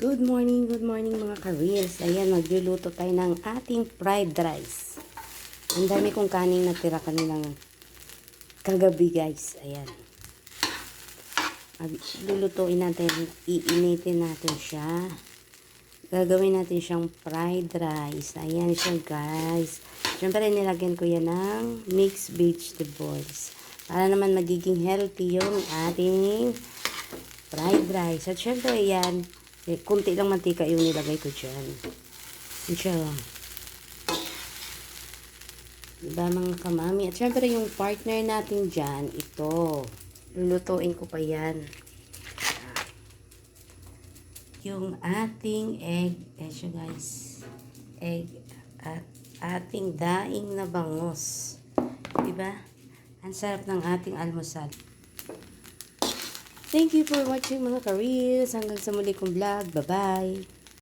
Good morning mga ka-reels. Ayan, magluluto tayo ng ating fried rice. Ang dami kong kaning natira kanilang kagabi guys. Ayan. Lulutuin natin, iinitin natin siya. Gagawin natin siyang fried rice. Ayan siya guys. Siyempre nilagyan ko yan ng mixed vegetables. Para naman magiging healthy yung ating fried rice. At siyempre yan, kunti lang mantika yung nilagay ko dyan. Yan siya. Diba mga kamami? At syempre yung partner natin dyan, ito. Lulutuin ko pa yan. Yung ating egg. Yan siya guys. Egg at ating daing na bangus. Diba? Ang sarap ng ating almusal. Thank you for watching mga ka-reels. Hanggang sa muli kong vlog. Bye-bye.